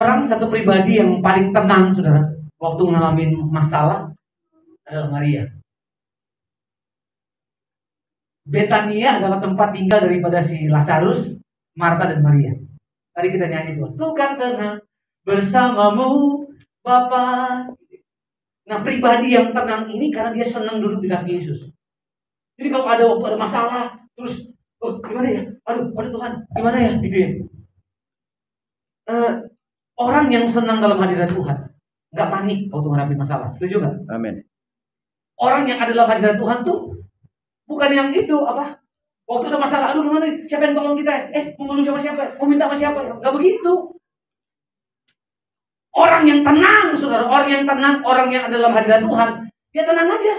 Orang satu pribadi yang paling tenang, saudara, waktu ngalamin masalah adalah Maria. Betania adalah tempat tinggal daripada si Lazarus, Marta dan Maria. Tadi kita nyanyi tuh, ku kan tenang bersamamu Bapa. Nah, pribadi yang tenang ini karena dia senang duduk di kaki Yesus. Jadi kalau ada waktu ada masalah, terus gimana ya? Aduh Tuhan, gimana ya? Gitu ya. Orang yang senang dalam hadirat Tuhan nggak panik waktu menghadapi masalah. Setuju nggak? Amin. Orang yang ada dalam hadirat Tuhan tuh bukan yang itu apa? Waktu ada masalah, aduh gimana? Siapa yang tolong kita? Mau ngomong sama siapa? Mau minta sama siapa? Nggak begitu. Orang yang tenang, saudara, orang yang tenang, orang yang ada dalam hadirat Tuhan, dia tenang aja.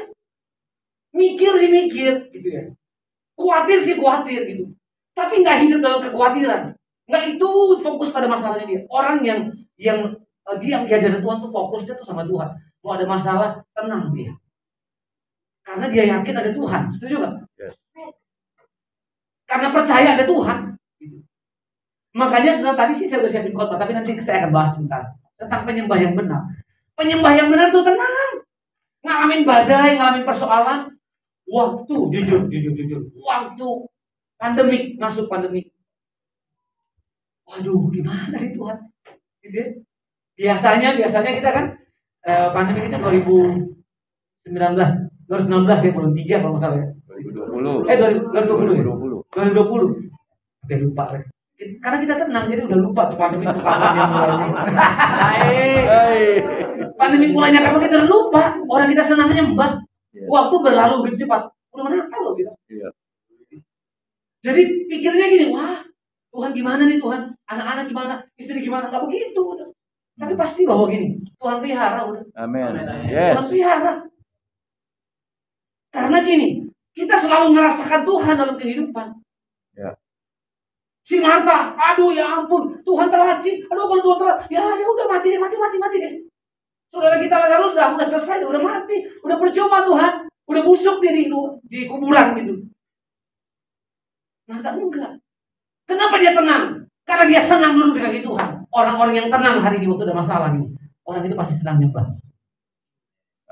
Mikir sih mikir, gitu ya. Khawatir sih khawatir, gitu. Tapi nggak hidup dalam kekhawatiran. Nggak itu fokus pada masalahnya dia. Orang yang dia yang di hadirat Tuhan tuh fokusnya tuh sama Tuhan. Mau ada masalah, tenang dia. Karena dia yakin ada Tuhan. Setuju nggak? Yes. Karena percaya ada Tuhan. Gitu. Makanya sebenarnya tadi sih saya udah siapin khotbah, tapi nanti saya akan bahas sebentar tentang penyembah yang benar. Penyembah yang benar tuh tenang. Ngalamin badai, ngalamin persoalan. Waktu, jujur. Waktu pandemik, masuk pandemik. Waduh, gimana sih Tuhan? Gitu ya. Biasanya kita kan pandemi itu 2019 ya, belum 3 kalau nggak salah ya. 2020. 2020 ya? 2020. Oke, lupa ya. Karena kita tenang, jadi udah lupa tuh pandemi itu kapan yang mulainya. Pandemi mulainya kapan kita udah lupa. Orang kita senang nyembah. Waktu berlalu begitu cepat. Udah menangkal loh kita. Jadi pikirnya gini, wah Tuhan gimana nih Tuhan? Anak-anak gimana? Istri gimana? Gak begitu udah. Tapi pasti bahwa gini, Tuhan pelihara udah. Amin. Yes. Tuhan pelihara. Karena gini, kita selalu merasakan Tuhan dalam kehidupan. Ya. Si Marta, aduh ya ampun, Tuhan telat sih. Aduh kalau Tuhan telat, ya udah mati deh. Saudara kita Lazarus udah selesai, udah mati, udah percuma Tuhan, udah busuk dia di kuburan gitu. Marta enggak. Kenapa dia tenang? Karena dia senang dulu di kaki Tuhan. Orang-orang yang tenang hari ini waktu ada masalah gitu, orang itu pasti senang nyembah.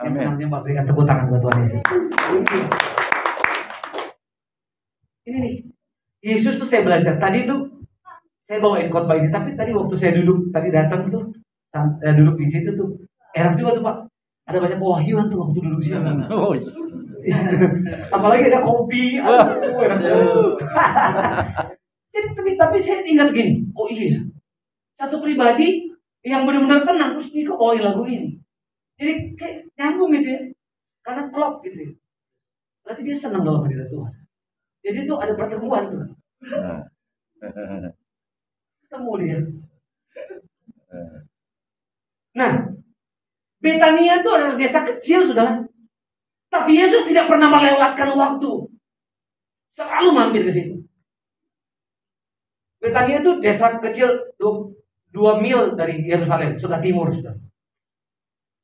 Yang senang nyembah, berikan tepuk tangan buat Tuhan Yesus. Ini nih, Yesus tuh saya belajar. Tadi tuh saya bawain khotbah ini, tapi tadi waktu saya datang tuh, duduk di situ tuh, enak juga tuh Pak. Ada banyak pewahyuan tuh waktu duduk di sini. Apalagi ada kopi, aduh enak banget. Jadi tapi saya ingat gini, oh iya, satu pribadi yang benar-benar tenang terus dia bawain lagu ini. Jadi kayak nyambung gitu ya, karena klop gitu ya. Berarti dia senang dalam hadirat Tuhan. Jadi itu ada pertemuan tuh. Ketemu dia. Nah, Betania itu adalah desa kecil, saudara. Tapi Yesus tidak pernah melewatkan waktu. Selalu mampir ke situ. Betania itu desa kecil 2 mil dari Yerusalem, sebelah timur, saudara.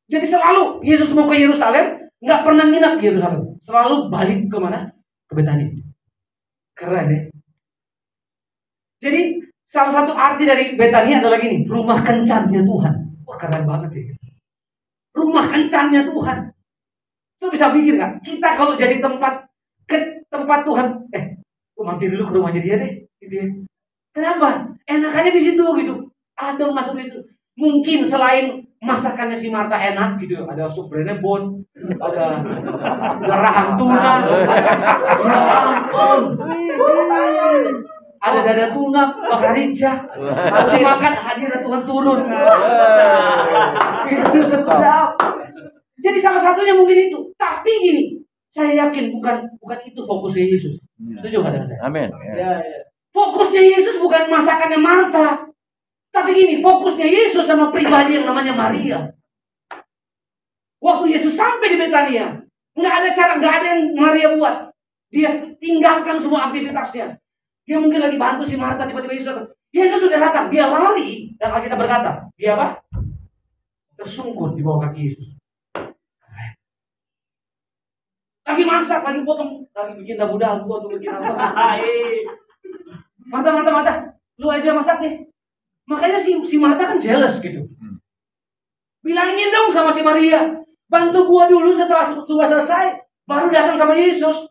Jadi selalu Yesus mau ke Yerusalem, nggak pernah nginap di Yerusalem. Selalu balik ke mana? Ke Betania. Keren ya. Jadi salah satu arti dari Betania adalah gini, rumah kencannya Tuhan. Wah keren banget ya. Rumah kencannya Tuhan. Itu bisa pikir nggak? Kita kalau jadi tempat Tuhan, mampir dulu ke rumahnya dia deh, gitu ya. Kenapa? Enak aja di situ gitu. Ada masuk di situ. Mungkin selain masakannya si Marta enak gitu, ada sup renebon, ada rahang tuna, ya ampun, ada dada tuna, bakar rica, nanti makan hadirat Tuhan turun. Itu sedap. Jadi salah satunya mungkin itu. Tapi gini, saya yakin bukan itu fokusnya Yesus. Setuju nggak dengan saya? Amin. Ya. Fokusnya Yesus bukan masakannya Marta. Tapi gini, fokusnya Yesus sama pribadi yang namanya Maria. Waktu Yesus sampai di Betania, nggak ada yang Maria buat. Dia tinggalkan semua aktivitasnya. Dia mungkin lagi bantu si Marta, tiba-tiba Yesus datang. Yesus sudah datang, dia lari. Dan Alkitab berkata, dia apa? Tersungkur di bawah kaki Yesus. Lagi masak, lagi potong, lagi bikin dabu-dabu atau bikin apa. Marta, lu aja masak nih. Makanya si Marta kan jealous gitu. Bilangin dong sama si Maria, bantu gua dulu setelah sudah selesai, baru datang sama Yesus.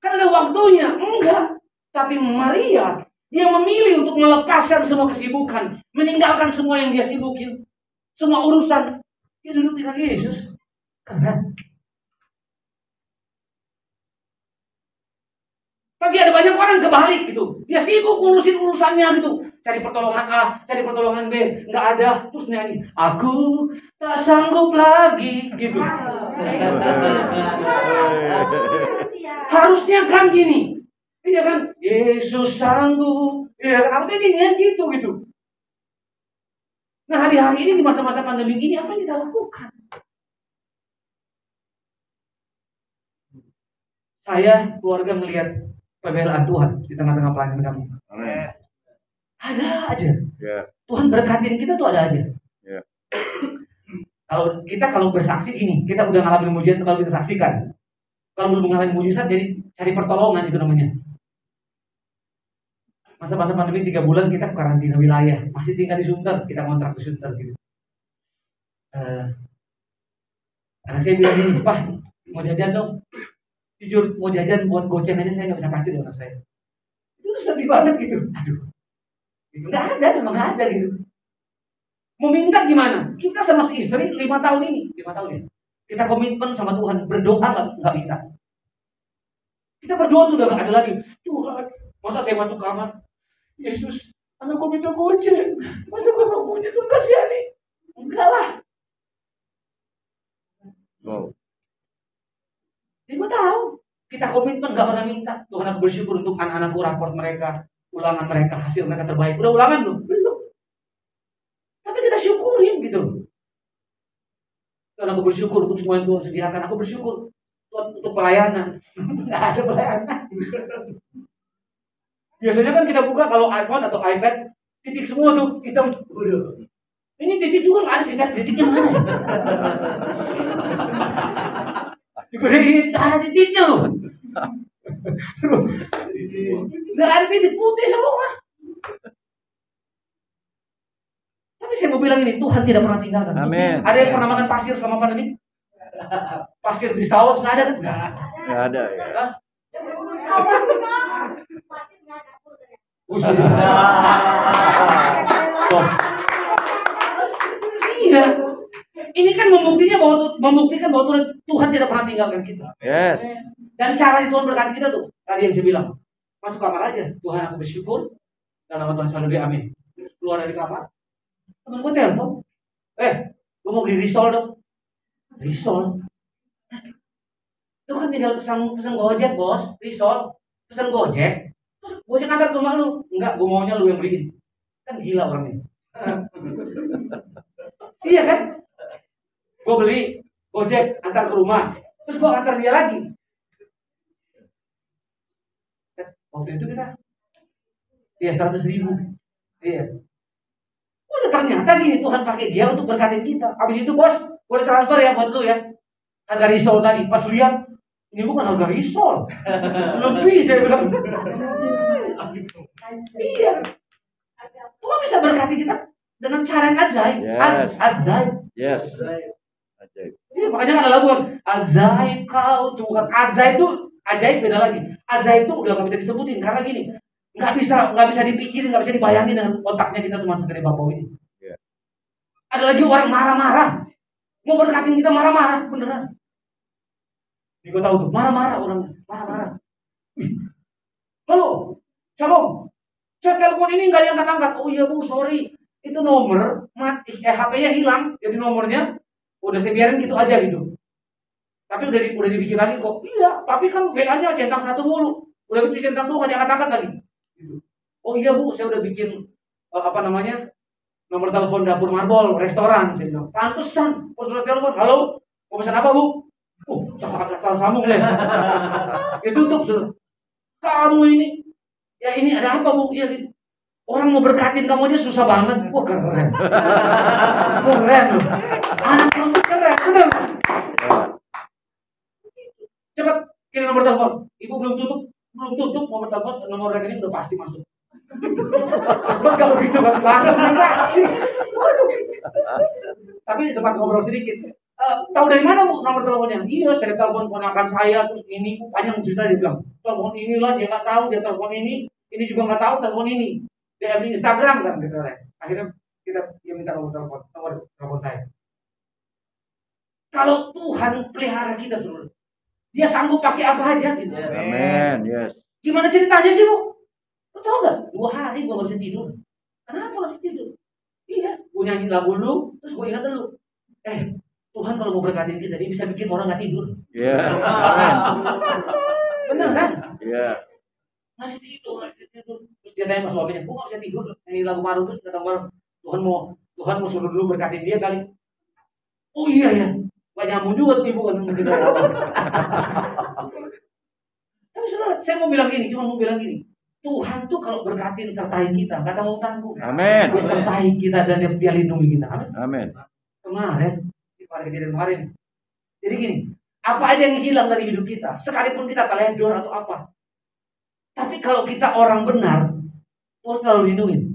Kan ada waktunya. Enggak. Tapi Maria, dia memilih untuk melepaskan semua kesibukan, meninggalkan semua yang dia sibukin, semua urusan. Dia duduk di kaki Yesus. Keren. Tapi ada banyak orang kebalik gitu. Dia sibuk ngurusin urusannya gitu. Cari pertolongan A, cari pertolongan B. Nggak ada. Terus nyanyi. Aku tak sanggup lagi. Gitu. Harusnya kan gini. Iya kan? Yesus sanggup. Iya kan? Artinya dia gitu gitu. Nah hari-hari ini di masa-masa pandemi ini apa yang kita lakukan? Saya keluarga melihat pembelaan Tuhan di tengah-tengah pelayanan kami. Amin. Ada aja. Ya. Tuhan berkatin kita tuh ada aja. Ya. Kalau bersaksi gini, kita udah ngalamin mujizat kalau kita saksikan. Kalau belum mengalami mujizat jadi cari pertolongan itu namanya. Masa-masa pandemi 3 bulan kita karantina wilayah, masih tinggal di Sunter, kita kontrak di Sunter gitu. Anak saya bilang gini, "Pak, mau jajan dong." Jujur, mau jajan buat goceng aja saya nggak bisa kasih loh anak saya. Itu sedih banget gitu. Aduh, itu nggak ada, memang nggak ada gitu. Mau minta gimana? Kita sama si istri 5 tahun ini, 5 tahun ya. Kita komitmen sama Tuhan, berdoa nggak minta. Kita berdoa tuh udah nggak ada lagi. Tuhan, masa saya masuk kamar, Yesus, anakku minta goceng, masa gue nggak punya Tuhan kasihani? Enggak lah. Wow. 5 tahun kita komitmen nggak pernah minta. Tuhan, aku bersyukur untuk anak-anakku, raport mereka, ulangan mereka, hasil mereka terbaik. Udah ulangan belum? Belum. Tapi kita syukurin gitu. Tuhan, aku bersyukur untuk semua yang Tuhan sediakan. Aku bersyukur Tuhan untuk pelayanan. Nggak ada pelayanan. Biasanya kan kita buka kalau iPhone atau iPad titik semua tuh hitam. Ini titik juga nggak ada sih, titiknya mana? Nggak ada titiknya loh. Nggak ada titik, putih semua. Tapi saya mau bilang ini, Tuhan tidak pernah tinggalkan. Amin. Ada yang pernah makan pasir selama pandemi? Pasir di saus nggak ada kan? Nggak ada ya. Hah? Iya. Ini kan membuktikan bahwa Tuhan tidak pernah tinggalkan kita. Yes. Dan cara Tuhan berkati kita tuh, tadi yang saya bilang, masuk kamar aja. Tuhan, aku bersyukur. Dan nama Tuhan selalu amin. Keluar dari kamar, temen gue telepon. Gue mau beli risol dong. Risol? Lu kan tinggal pesan Gojek, bos. Risol. Pesan Gojek. Terus Gojek antar ke rumah lu. Enggak, gue maunya lu yang beliin. Kan gila orangnya. Iya kan? Gue beli Gojek antar ke rumah. Terus gue antar dia lagi. Waktu itu kita 100.000. Iya. Udah ternyata gini, Tuhan pakai dia untuk berkatin kita. Habis itu bos, boleh transfer ya buat lu ya. Harga risol tadi, pas lihat ini bukan harga risol. Lebih saya bilang. Iya. Tuhan bisa berkati kita dengan cara yang ajaib. Yes. Ajaib. Yes. Ajaib. Iya, makanya kan ada lagu ajaib kau Tuhan. Ajaib beda lagi. Ajaib itu udah nggak bisa disebutin karena gini, nggak bisa dipikirin, nggak bisa dibayangin dengan otaknya kita cuma segede bapau ini. Yeah. Ada lagi orang marah-marah, mau berkatin kita marah-marah, beneran. Ini gue tahu tuh, marah-marah orang, marah-marah. Halo, shalom. Saya telepon ini nggak diangkat-angkat. Oh iya bu, sorry, itu nomor mati, HP-nya hilang, jadi nomornya udah saya biarin gitu aja gitu. Tapi udah dibikin lagi kok. Iya, tapi kan WA-nya centang 1 mulu. Udah gitu centang 2 nggak diangkat-angkat lagi. Gitu. Oh iya bu, saya udah bikin nomor telepon dapur marbol restoran. Saya bilang, pantesan. Pas sudah telepon, halo, mau pesan apa bu? Salah sambung deh. Ya tutup sudah. Kamu ini, ya ini ada apa bu? Ya gitu. Orang mau berkatin kamu aja susah banget. Wah keren. Keren loh. Anak kamu keren, bener. Cepat kirim nomor telepon. Ibu belum tutup nomor telepon, nomor rekening udah pasti masuk. Cepet kalau gitu kan langsung dikasih. Waduh. Tapi sempat ngobrol sedikit. Tahu dari mana Bu nomor teleponnya? Iya, saya telepon ponakan saya terus ini panjang cerita dia bilang. Telepon inilah dia nggak tahu dia telepon ini juga nggak tahu telepon ini. Dia di Instagram kan gitu kan. Akhirnya dia minta nomor telepon saya. Kalau Tuhan pelihara kita Saudara, dia sanggup pakai apa aja gitu. Amin. Yes. Gimana ceritanya sih Bu? Lo tau nggak? 2 hari gue nggak bisa tidur. Kenapa nggak bisa tidur? Iya, gue nyanyi lagu lu, terus gue ingat lu. Tuhan kalau mau berkatin kita, dia bisa bikin orang nggak tidur. Iya. Amin. Bener kan? Iya. Nggak bisa tidur. Terus dia tanya sama suaminya, gue nggak bisa tidur. Nyanyi lagu baru terus kata baru, Tuhan mau suruh dulu berkatin dia kali. Oh iya ya, gak nyambung juga tuh ibu kan mungkin. Tapi Saudara, saya mau bilang gini, Tuhan tuh kalau berkatin sertai kita, kata mau tangguh. Amin. Dia sertai kita dan dia lindungi kita. Amin. Amin. Kemarin. Jadi gini, apa aja yang hilang dari hidup kita, sekalipun kita teledor atau apa. Tapi kalau kita orang benar, Tuhan selalu lindungin.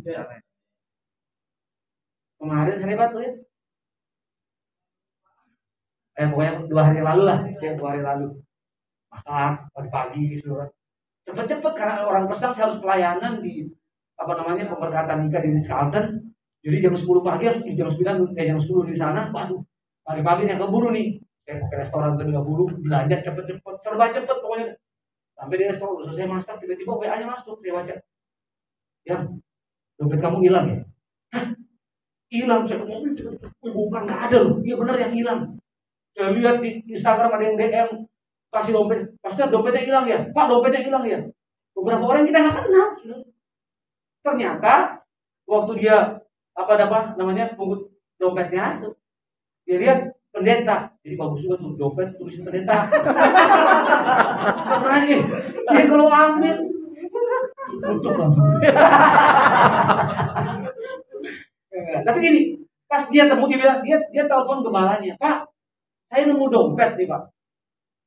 Kemarin hari batu ya. Pokoknya 2 hari lalu lah, ya 2 hari lalu. Masak pagi-pagi Saudara. Cepet-cepet karena orang pesan saya harus pelayanan di pemberkatan nikah di Ritz-Carlton. Jadi jam 10 pagi harus jam 10 di sana. Waduh, pagi-pagi saya keburu nih. Saya mau ke restoran tuh 30, belanja cepet-cepet, serba cepet pokoknya. Sampai di restoran udah selesai masak, tiba-tiba WA-nya masuk, saya baca. Ya, dompet kamu hilang ya? Hah? Hilang, saya ke mobil, bukan nggak ada loh. Iya benar yang hilang. Saya lihat di Instagram ada yang DM kasih dompet, pasti dompetnya hilang ya, Pak dompetnya hilang ya. Beberapa orang kita nggak kenal. Ternyata waktu dia pungut dompetnya itu, dia lihat pendeta, jadi bagus juga tuh dompet tulisin pendeta. Nggak berani, dia kalau ambil tutup langsung. Tapi gini, pas dia bilang dia telepon gembalanya, Pak, saya nemu dompet nih Pak.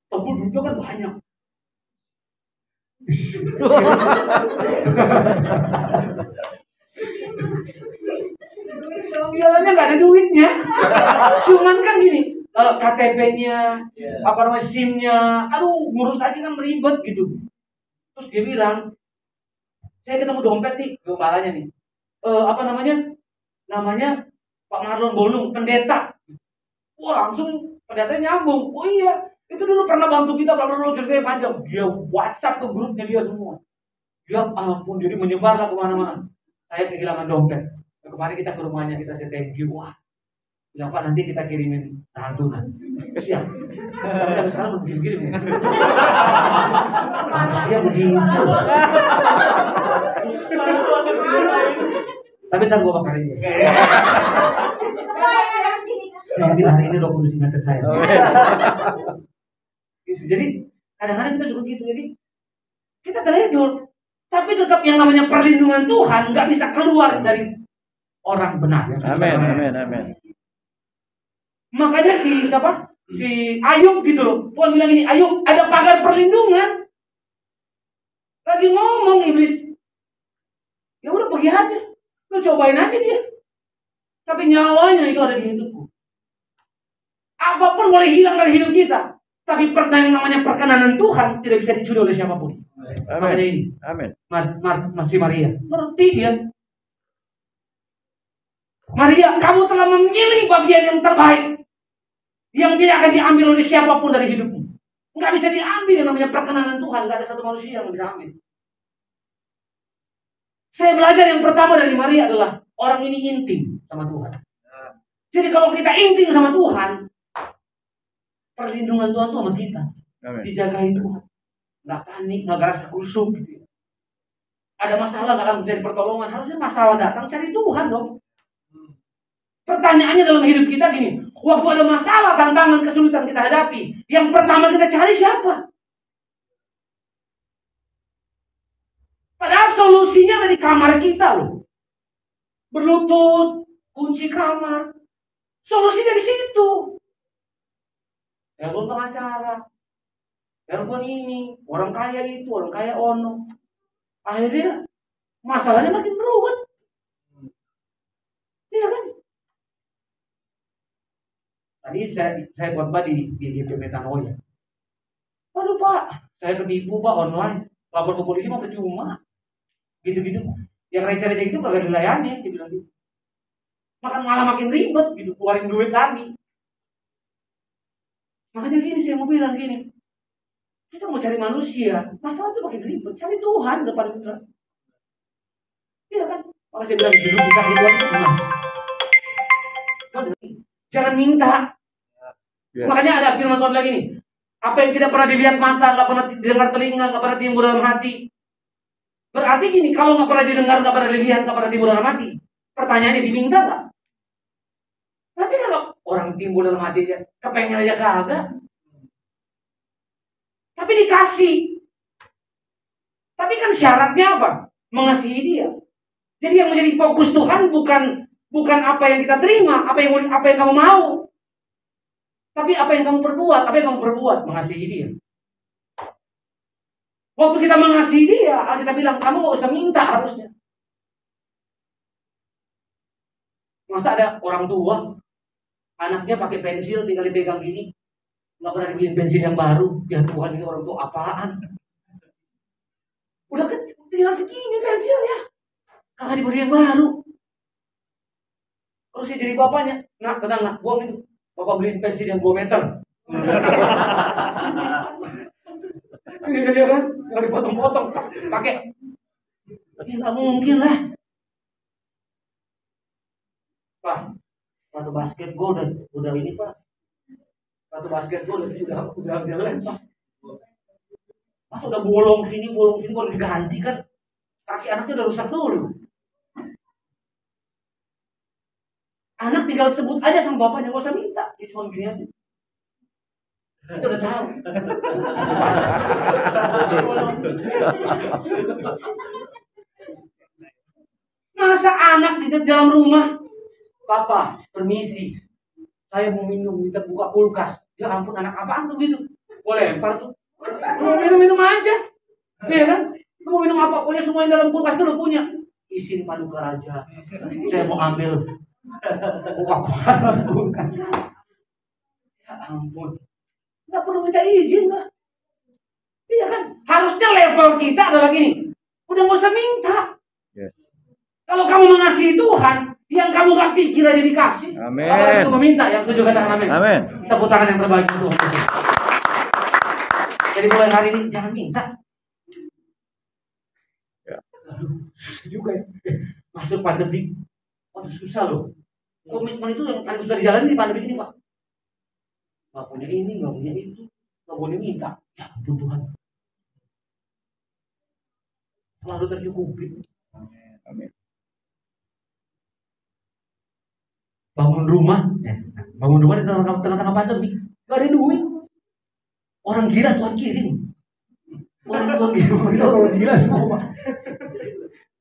Tebul duitnya kan banyak. Jalannya nggak ada duitnya. Cuman kan gini, KTP-nya, SIM-nya, aduh ngurus lagi kan ribet gitu. Terus dia bilang, saya ketemu dompet nih, gembalanya nih. Namanya Pak Marlon Bolung, pendeta. Wah langsung pendetanya nyambung. Oh iya, itu dulu pernah bantu kita, bla ceritanya panjang. Dia WhatsApp ke grupnya dia semua. Ya ampun, jadi menyebarlah kemana-mana. Saya kehilangan dompet. Kemarin kita ke rumahnya, kita thank you. Wah, bilang Pak nanti kita kirimin santunan. Siap. Tapi sampai sekarang belum kirim ya. Manusia begitu. Tapi ntar gue bakarin dia. Saya yakin hari ini Roh Kudus ingatkan saya. Gitu. Jadi kadang-kadang kita suka gitu. Jadi kita teledor, tapi tetap yang namanya perlindungan Tuhan nggak bisa keluar dari orang benar. Amin. Makanya si Ayub gitu loh. Tuhan bilang ini, Ayub ada pagar perlindungan. Lagi ngomong iblis. Ya udah pergi aja. Lu cobain aja dia. Tapi nyawanya itu ada di hidupku. Apapun boleh hilang dari hidup kita. Tapi yang namanya perkenanan Tuhan tidak bisa dicuri oleh siapapun. Makanya ini. Amin. Masih Maria. Ngerti dia. Maria, kamu telah memilih bagian yang terbaik. Yang tidak akan diambil oleh siapapun dari hidupmu. Nggak bisa diambil yang namanya perkenanan Tuhan. Nggak ada satu manusia yang bisa ambil. Saya belajar yang pertama dari Maria adalah orang ini intim sama Tuhan. Jadi kalau kita intim sama Tuhan, perlindungan Tuhan itu sama kita. Amin. Dijagain Tuhan. Nggak panik, nggak ngerasa kusuk gitu. Ada masalah nggak langsung cari pertolongan. Harusnya masalah datang cari Tuhan dong. Pertanyaannya dalam hidup kita gini, waktu ada masalah, tantangan, kesulitan kita hadapi, yang pertama kita cari siapa? Padahal solusinya ada di kamar kita loh. Berlutut, kunci kamar. Solusinya di situ. Telepon pengacara. Telepon ini, orang kaya itu, orang kaya ono. Akhirnya masalahnya makin beruwet. Tadi saya khotbah di GP Metanoia. Waduh Pak, saya ketipu Pak online. Lapor ke polisi mah percuma. Gitu-gitu. Yang receh-receh itu kagak dilayani, dia bilang gitu. Malah makin ribet gitu, keluarin duit lagi. Makanya gini saya mau bilang gini. Kita mau cari manusia, masalah itu makin ribet. Cari Tuhan udah paling benar. Iya kan? Kalau saya bilang duduk di kaki Tuhan itu emas. Jangan minta. Yes. Makanya ada firman Tuhan lagi nih. Apa yang tidak pernah dilihat mata, nggak pernah didengar telinga, nggak pernah timbul dalam hati. Berarti gini, kalau nggak pernah didengar, nggak pernah dilihat, nggak pernah timbul dalam hati. Pertanyaannya diminta nggak? Berarti kalau orang timbul dalam hati aja, kepengen aja kagak. Tapi dikasih. Tapi kan syaratnya apa? Mengasihi dia. Jadi yang menjadi fokus Tuhan bukan apa yang kita terima, apa yang kamu mau. Tapi apa yang kamu perbuat, mengasihi dia. Waktu kita mengasihi dia, kita bilang, kamu gak usah minta harusnya. Masa ada orang tua, anaknya pakai pensil, tinggal dipegang gini, gak pernah dibeliin pensil yang baru. Ya Tuhan, ini orang tua apaan? Udah tinggal segini pensilnya, kagak dibeli yang baru. Kalau saya jadi bapaknya, nak tenang nak, buang itu. Bapak beliin pensil yang 2 meter. Ini dia kan, nggak dipotong-potong, pakai. Ya nggak mungkin lah. Pak, sepatu basket gue udah ini Pak. Sepatu basket gue udah jelek Pak. Mas udah bolong sini baru diganti kan. Kaki anaknya udah rusak dulu. Anak tinggal sebut aja sama bapaknya, gak usah minta. Dia cuma gini aja. Kita udah tahu. Masa anak di dalam rumah, Papa, permisi, saya mau minta buka kulkas. Ya ampun, anak apaan tuh gitu? Boleh lempar tuh. Minum aja. Iya kan? Mau minum apa? Pokoknya semua yang dalam kulkas itu lo punya. Isin paduka raja. Saya mau ambil Coca-Cola kulkas. Ya ampun. Nggak perlu minta izin lah. Iya kan? Harusnya level kita adalah gini. Udah nggak usah minta. Yes. Kalau kamu mengasihi Tuhan, yang kamu nggak pikir aja dikasih. Amin. Apalagi kamu minta, yang setuju katakan amin. Amin. Tepuk tangan yang terbaik untuk Tuhan. Jadi mulai hari ini jangan minta. Ya. Aduh, susah juga ya. Masuk pandemi. Waduh, susah loh. Komitmen itu yang paling susah dijalani di pandemi ini, Pak. Gak punya ini, gak punya itu, gak boleh minta. Ya ampun Tuhan. Selalu tercukupi. Amin. Bangun rumah di tengah-tengah pandemi. Gak ada duit. Orang gila Tuhan kirim. Orang gila semua, Pak.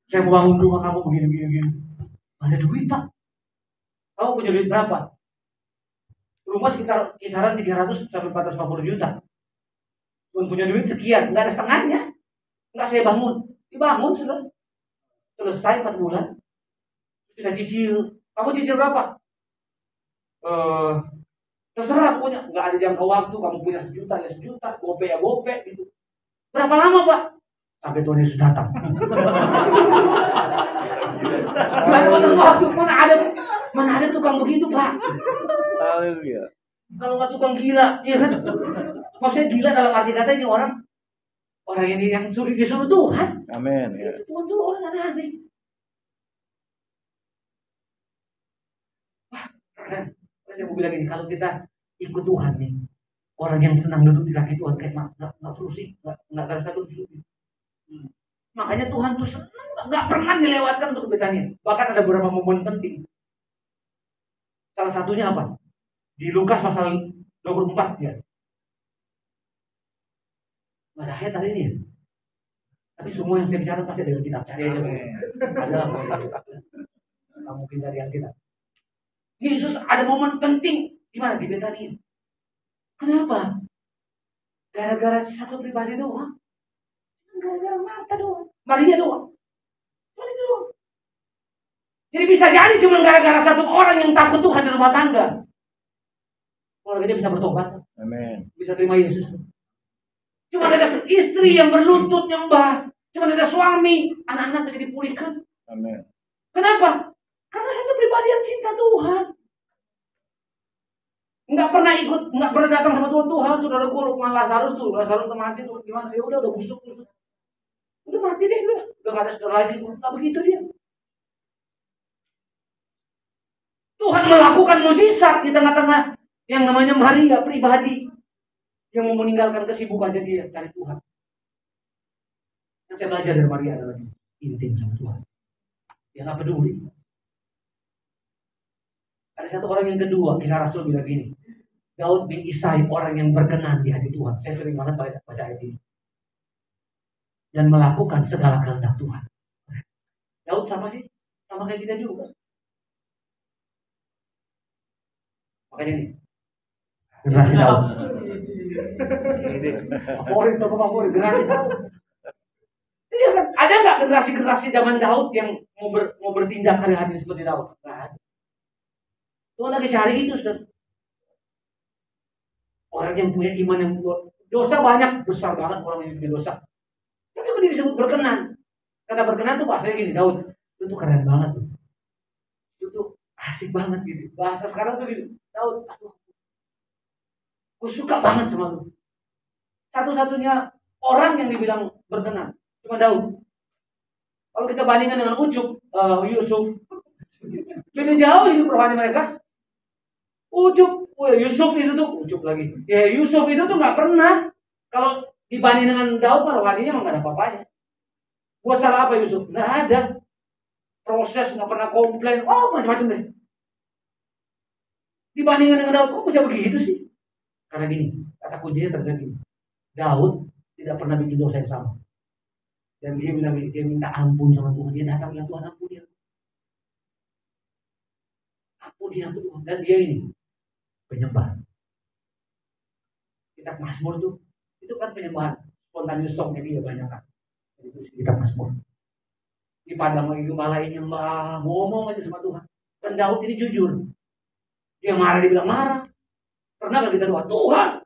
Saya mau bangun rumah kamu begini. Gak ada duit, Pak. Kamu punya duit berapa? Rumah sekitar kisaran 300 sampai 450 juta. Pun punya duit sekian, nggak ada setengahnya. Nggak saya bangun. Dibangun sudah. Selesai 4 bulan. Kita cicil. Kamu cicil berapa? Terserah punya. Nggak ada jangka waktu. Kamu punya 1 juta ya 1 juta. Gope ya gope gitu. Berapa lama Pak? Sampai Tuhan Yesus datang. Nggak ada batas waktu. Mana ada tukang begitu Pak? Haleluya. Kalau nggak tukang gila, iya kan? Maksudnya gila dalam arti kata ini orang ini yang disuruh Tuhan. Amin. Ya. Itu Tuhan suruh orang aneh-aneh. Wah, kan? Saya mau bilang ini, kalau kita ikut Tuhan nih, orang yang senang duduk di kaki Tuhan kayak nggak perlu sih, nggak ada satu disuruh. Makanya Tuhan tuh senang, nggak pernah dilewatkan untuk kebaikannya. Bahkan ada beberapa momen penting. Salah satunya apa? Di Lukas pasal 24 ya. Nggak ada ayat hari ini ya. Tapi semua yang saya bicara pasti ada di kitab. Cari aja. Ada kamu pintar di Alkitab. Yesus ada momen penting di mana? Di Betania. Kenapa? Gara-gara satu pribadi doang. Gara-gara Marta doang. Maria doang. Cuma itu doang. Jadi bisa jadi cuma gara-gara satu orang yang takut Tuhan di rumah tangga. Kalau dia bisa bertobat, Amin. bisa terima Yesus. Cuma ada istri yang berlutut nyembah, cuma ada suami, anak-anak bisa dipulihkan. Amin. Kenapa? Karena satu pribadi yang cinta Tuhan. Nggak pernah datang sama Tuhan, saudara gue Lukman Lazarus udah mati tuh gimana? Ya udah busuk. Udah mati deh, udah nggak ada saudara lagi. Nggak begitu dia. Tuhan melakukan mujizat di tengah-tengah yang namanya Maria pribadi yang mau meninggalkan kesibukannya dia cari Tuhan. Yang saya belajar dari Maria adalah intim sama Tuhan. Dia nggak peduli. Ada satu orang yang kedua, Kisah Rasul bilang gini, Daud bin Isai orang yang berkenan di hati Tuhan. Saya sering banget baca ayat ini. Dan melakukan segala kehendak Tuhan. Daud sama sih? Sama kayak kita juga. Makanya ini generasi Daud. Favorit generasi Daud. Iya kan? Ada nggak generasi zaman Daud yang mau bertindak hari-hari seperti Daud? Nggak ada. Tuhan lagi cari itu, saudara. Orang yang punya iman yang dosa banyak, besar banget orang yang punya dosa. Tapi kok dia disebut berkenan? Kata berkenan tuh bahasanya gini, Daud, lu tuh keren banget tuh. Lu tuh asik banget gitu. Bahasa sekarang tuh gitu, Daud, aduh, gue suka banget sama lu. Satu-satunya orang yang dibilang berkenan cuma Daud. Kalau kita bandingkan dengan Yusuf, beda jauh hidup rohani mereka. Yusuf itu tuh nggak pernah. Kalau dibanding dengan Daud, rohaninya nggak ada apa-apanya. Buat salah apa Yusuf? Nggak ada. Proses nggak pernah komplain. Macam-macam deh. Dibandingkan dengan Daud, kok bisa begitu sih? Karena gini, kata kuncinya terjadi. Daud tidak pernah bikin dosa yang sama. Dan dia bilang, dia minta ampun sama Tuhan. Dia datang bilang, Tuhan ampun dia. Ampun Tuhan. Dan dia ini penyembah. Kitab Mazmur tuh, itu kan penyembahan. Spontaneous songnya dia banyak kan. Itu kitab Mazmur. Di padang lagi gemalain nyembah, ngomong aja sama Tuhan. Dan Daud ini jujur. Dia marah, dia bilang marah. Pernah gak kita doa, Tuhan,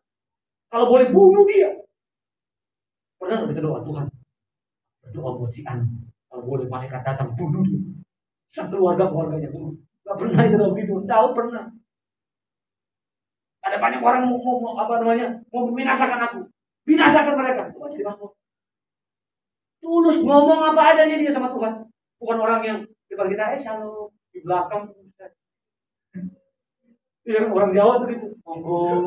kalau boleh bunuh dia. Pernah gak kita doa, Tuhan, berdoa buat si An, kalau boleh malaikat datang bunuh dia. Keluarganya bunuh. Gak pernah itu doa gitu. Daud pernah. Ada banyak orang mau membinasakan aku, binasakan mereka. Itu aja di Mazmur. Tulus ngomong apa adanya dia sama Tuhan. Bukan orang yang di depan kita, shalom, di belakang. Iya, orang Jawa tuh gitu. Monggo.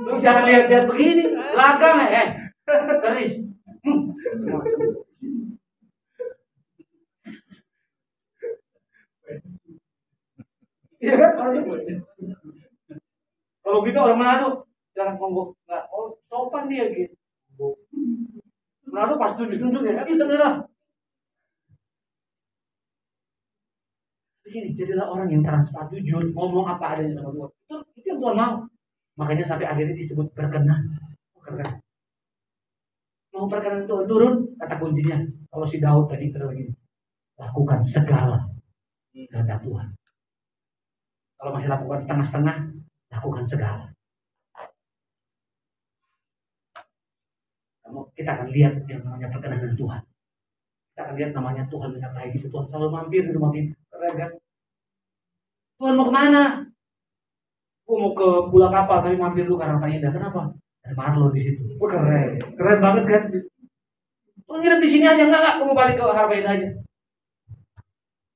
Lu jangan lihat-lihat begini, belakang garis. Iya kan orang Jawa. Kalau gitu orang Manado jangan monggo. Sopan dia gitu. Manado pas tunjuk-tunjuk ya, saudara. Begini, jadilah orang yang transparan, jujur, ngomong apa adanya sama Tuhan. Itu yang Tuhan mau. Makanya sampai akhirnya disebut berkenan. Mau perkenan Tuhan turun, kata kuncinya. Kalau si Daud tadi lagi, lakukan segala kehendak Tuhan. Kalau masih lakukan setengah-setengah, lakukan segala. Kita akan lihat yang namanya perkenanan Tuhan. Kita akan lihat namanya Tuhan menyertai kita. Tuhan selalu mampir di rumah kita. Kan? Tuhan mau kemana? Gue mau ke Pulau Kapal, tapi mampir dulu karena Pak Indah. Kenapa? Ada Marlo di situ. Keren banget kan? Tuhan nginep di sini aja, enggak. Gue mau balik ke Harbah Indah aja.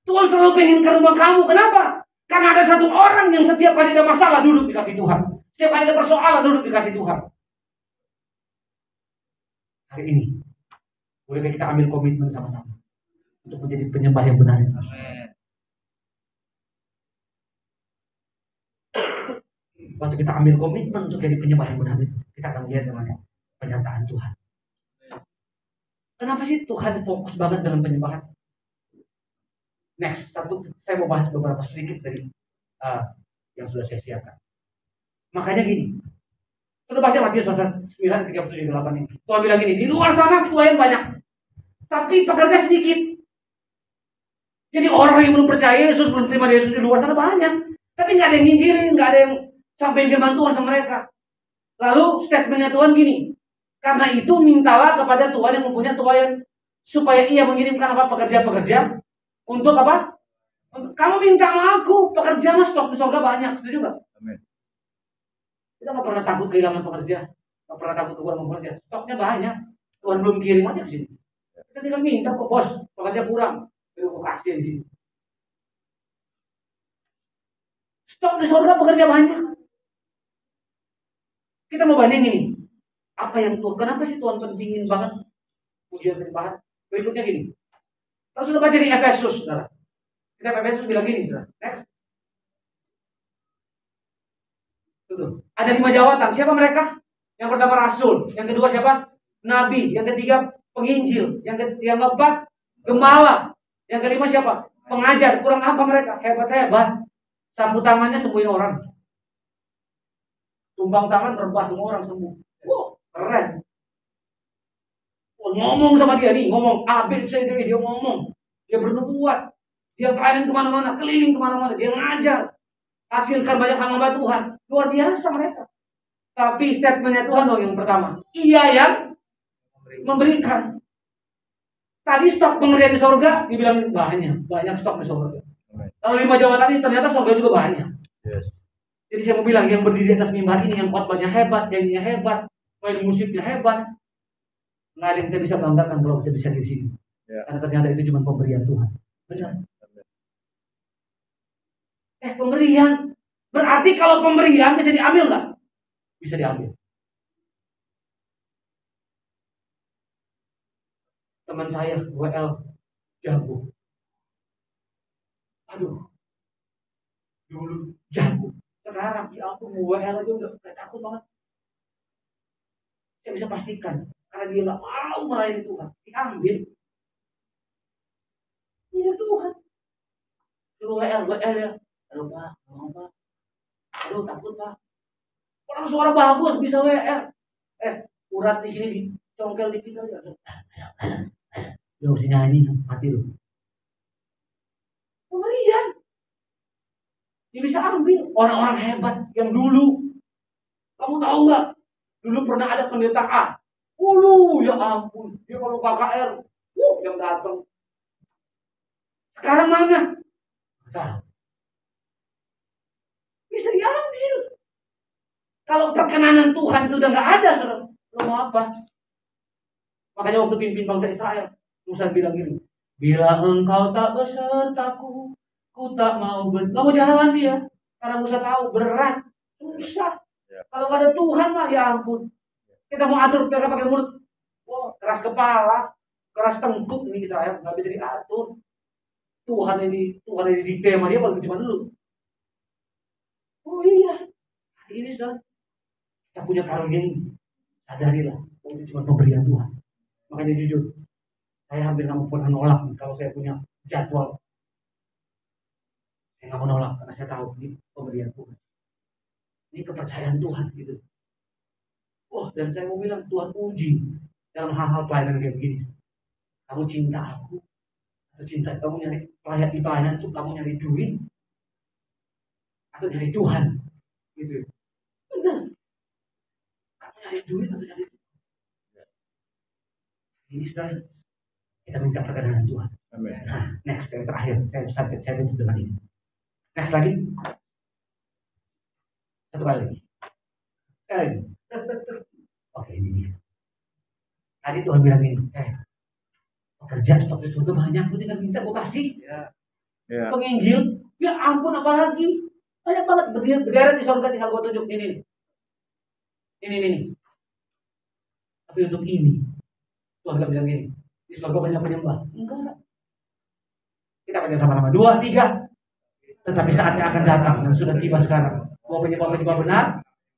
Tuhan selalu pengen ke rumah kamu. Kenapa? Karena ada satu orang yang setiap kali ada masalah duduk di kaki Tuhan. Setiap kali ada persoalan duduk di kaki Tuhan. Hari ini, boleh kita ambil komitmen sama-sama untuk menjadi penyembah yang benar itu. Waktu kita ambil komitmen untuk jadi penyembah yang benar itu, kita akan lihat namanya penyertaan Tuhan. Kenapa sih Tuhan fokus banget dengan penyembahan? Next, saya mau bahas beberapa sedikit dari yang sudah saya siapkan. Makanya gini, sudah baca Matius pasal 9, 37, 8 ini. Tuhan bilang gini, di luar sana tuayan banyak, tapi pekerja sedikit. Jadi orang yang belum percaya Yesus, belum terima Yesus di luar sana banyak, tapi nggak ada yang nginjirin, nggak ada yang Sampai firman Tuhan sama mereka. Lalu statementnya Tuhan gini, karena itu mintalah kepada Tuhan yang mempunyai tuayan, supaya ia mengirimkan apa pekerja-pekerja untuk apa? Kamu minta sama aku, pekerja mas stok di surga banyak, setuju nggak? Amin. Kita nggak pernah takut kehilangan pekerja, nggak pernah takut kekurangan pekerja. Stoknya banyak, Tuhan belum kirim aja ke sini. Kita tinggal minta kok bos, pekerja kurang, jadi aku kasih di sini. Stok di surga pekerja banyak. Kita mau bandingin nih, apa yang Tuhan, kenapa sih Tuhan pentingin banget pujian penyembahan? Berikutnya gini, terus sudah baca di Efesus, saudara. Kita Efesus bilang gini, saudara. Next. Tuh. Ada 5 jawatan. Siapa mereka? Yang pertama rasul, yang kedua siapa? Nabi, yang ketiga penginjil, yang keempat gembala, yang kelima siapa? Pengajar. Kurang apa mereka? Hebat-hebat. Sapu tangannya sembuhin orang. Tumpang tangan rebah semua orang sembuh. Wow, keren. Ngomong sama dia nih, ngomong A, B, C, D, dia ngomong. Dia bernubuat. Dia pelayanan kemana-mana, keliling kemana-mana. Dia ngajar. Hasilkan banyak hamba Tuhan. Luar biasa mereka. Tapi statementnya Tuhan dong yang pertama. Ia yang memberikan. Tadi stok pengerjaan di surga dibilang banyak stok di surga. Lalu 5 jawatan ini ternyata surga juga banyak. Yes. Jadi saya mau bilang yang berdiri di atas mimbar ini yang khotbahnya hebat, nyanyinya hebat, main musiknya hebat. Nggak ada yang kita bisa banggakan kalau kita bisa di sini. Ya. Karena ternyata itu cuma pemberian Tuhan. Benar. Pemberian. Berarti kalau pemberian bisa diambil nggak? Bisa diambil. Teman saya WL jago. Aduh. Dulu jago. Sekarang ya ampun WL aja udah takut banget. Saya bisa pastikan karena dia nggak mau melayani Tuhan, diambil. Ini Tuhan. Suruh WL ya. Aduh Pak, mau Pak. Aduh takut Pak. Orang suara bagus bisa WL. Urat di sini dicongkel dikit aja. Dia mesti nyanyi, mati lu. Pemberian. Dia bisa ambil orang-orang hebat yang dulu. Kamu tahu nggak? Dulu pernah ada pendeta A. Ya ampun. Dia kalau KKR, yang datang. Sekarang mana? Tahu. Bisa diambil. Kalau perkenanan Tuhan itu udah nggak ada, saudara, lo mau apa? Makanya waktu pimpin bangsa Israel, Musa bilang gini, bila engkau tak besertaku, ku tak mau jalan dia. Karena Musa tahu berat, susah. Ya. Kalau nggak ada Tuhan mah ya ampun. Kita mau atur mereka pakai mulut, keras kepala, keras tengkuk ini Israel nggak bisa diatur. Tuhan ini didikte sama dia, paling cuma dulu. Oh iya, hari ini sudah kita punya karunia ini. Sadarilah, itu cuma pemberian Tuhan. Makanya jujur, saya hampir nggak pernah nolak kalau saya punya jadwal. Saya nggak mau nolak karena saya tahu ini pemberian Tuhan. Ini kepercayaan Tuhan gitu. Dan saya mau bilang Tuhan uji dalam hal-hal pelayanan kayak begini. Kamu cinta aku atau cinta kamu nyari di pelayanan itu kamu nyari duit atau nyari Tuhan gitu. Benar. Kamu nyari duit atau nyari Tuhan. Ini sudah kita minta perkenanan Tuhan. Amin. Nah, next yang terakhir saya tutup dengan ini. Next lagi. Satu kali lagi. Sekali lagi. Oke, ini dia. Tadi Tuhan bilang gini, pekerjaan stok di surga banyak, lu tinggal minta gue kasih. Ya. Penginjil, ya ampun apalagi. Banyak banget berderet di surga, tinggal gue tunjuk ini. Tapi untuk ini, Tuhan gak bilang gini, di surga banyak penyembah. Enggak. Kita baca sama-sama. 2, 3. Tetapi saatnya akan datang dan sudah tiba sekarang. Bahwa penyembah-penyembah benar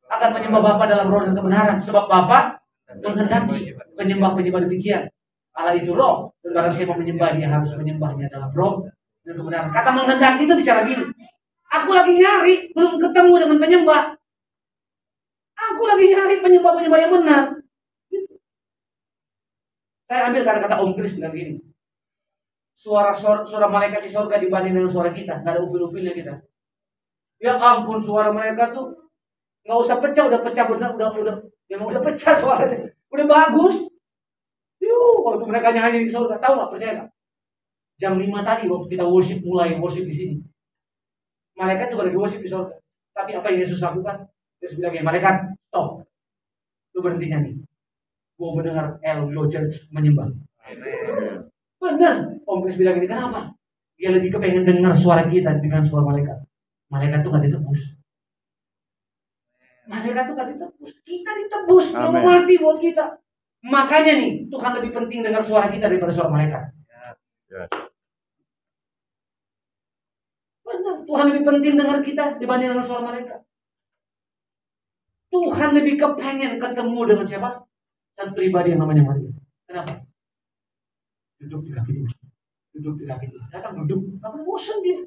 akan menyembah Bapa dalam roh dan kebenaran. Sebab Bapa menghendaki penyembah-penyembah demikian. Allah itu roh, dan barang siapa menyembah dia harus menyembahnya dalam roh dan kebenaran. Kata menghendaki itu bicara gini. Aku lagi nyari, belum ketemu dengan penyembah. Aku lagi nyari penyembah-penyembah yang benar. Gitu. Saya ambil kata Om Kris bilang gini. Suara malaikat di surga dibanding dengan suara kita, nggak ada upil-upilnya kita. Ya ampun, suara mereka tuh Nggak usah pecah, udah pecah benar, memang udah pecah suaranya, udah bagus. Waktu mereka nyanyi di surga, tahu nggak, percaya nggak? Jam 5 tadi waktu kita mulai worship di sini, malaikat juga lagi worship di surga. Tapi apa yang Yesus lakukan? Yesus bilang, malaikat, stop, lu berhenti nyanyi. Gua mendengar Ello Church menyembah. Benar. Om Chris bilang ini, kenapa? Dia lebih kepengen dengar suara kita dengan suara malaikat. Malaikat tuh gak ditebus. Malaikat tuh gak ditebus. Kita ditebus. Dia mau mati buat kita. Makanya nih, Tuhan lebih penting dengar suara kita daripada suara malaikat. Benar. Tuhan lebih penting dengar kita dibanding dengan suara malaikat. Tuhan lebih kepengen ketemu dengan siapa? Satu pribadi yang namanya Maria. Kenapa? Duduk di kaki dia. Duduk di kaki dia. Datang duduk. Tapi bosan dia.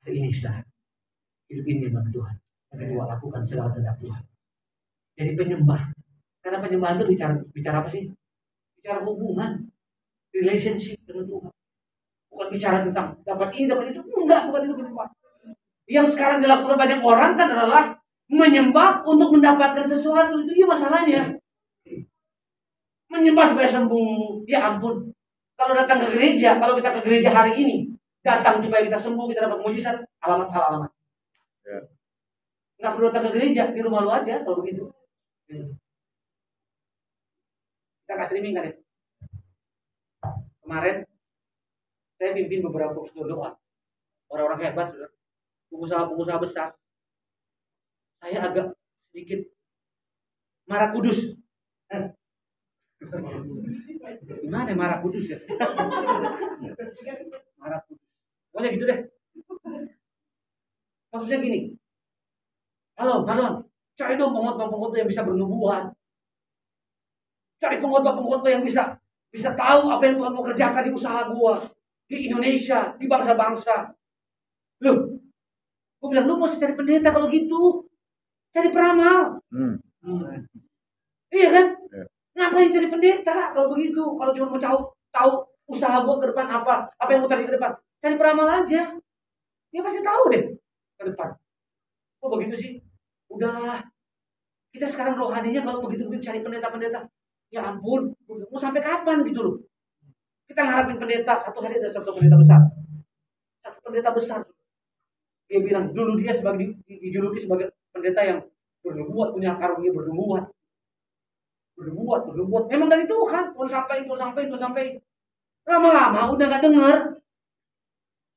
Hari ini sudah. Hidup ini bagi Tuhan. Yang kedua, lakukan segala kehendak Tuhan. Jadi penyembah. Karena penyembahan itu bicara apa sih? Bicara hubungan. Relationship dengan Tuhan. Bukan bicara tentang dapat ini, dapat itu. Enggak, bukan itu penyembah. Yang sekarang dilakukan banyak orang kan adalah menyembah untuk mendapatkan sesuatu. Itu dia masalahnya. Menyembah supaya sembuh. Ya ampun. Kalau datang ke gereja, kalau kita ke gereja hari ini, datang supaya kita sembuh, kita dapat mujizat, alamat salah alamat. Ya. Nggak perlu datang ke gereja, di rumah lu aja kalau begitu. Kita nggak streaming kan ya? Kemarin saya pimpin beberapa postur doa. Orang-orang hebat, pengusaha-pengusaha besar. Saya agak sedikit marah kudus. Gimana marah kudus ya? Marah kudus. Pokoknya gitu deh. Maksudnya gini. Halo, cari dong pengkhotbah yang bisa bernubuat. Cari pengkhotbah yang bisa tahu apa yang Tuhan mau kerjakan di usaha gua, di Indonesia, di bangsa-bangsa. Loh, gua bilang, lu mau cari pendeta kalau gitu? Cari peramal. Iya kan? Ngapain cari pendeta kalau begitu? Kalau cuma mau tahu usaha gua ke depan apa yang mau terjadi ke depan, cari peramal aja. Dia pasti tahu deh ke depan. Kok begitu sih? Udahlah. Kita sekarang rohaninya kalau begitu cari pendeta. Ya ampun, mau sampai kapan gitu loh? Kita ngarapin pendeta, satu hari ada satu pendeta besar. Satu pendeta besar. Dia bilang dulu dia dijuluki sebagai pendeta yang bernubuat, punya karunia bernubuat. Memang dari Tuhan. Tuhan sampai. Lama-lama udah nggak dengar.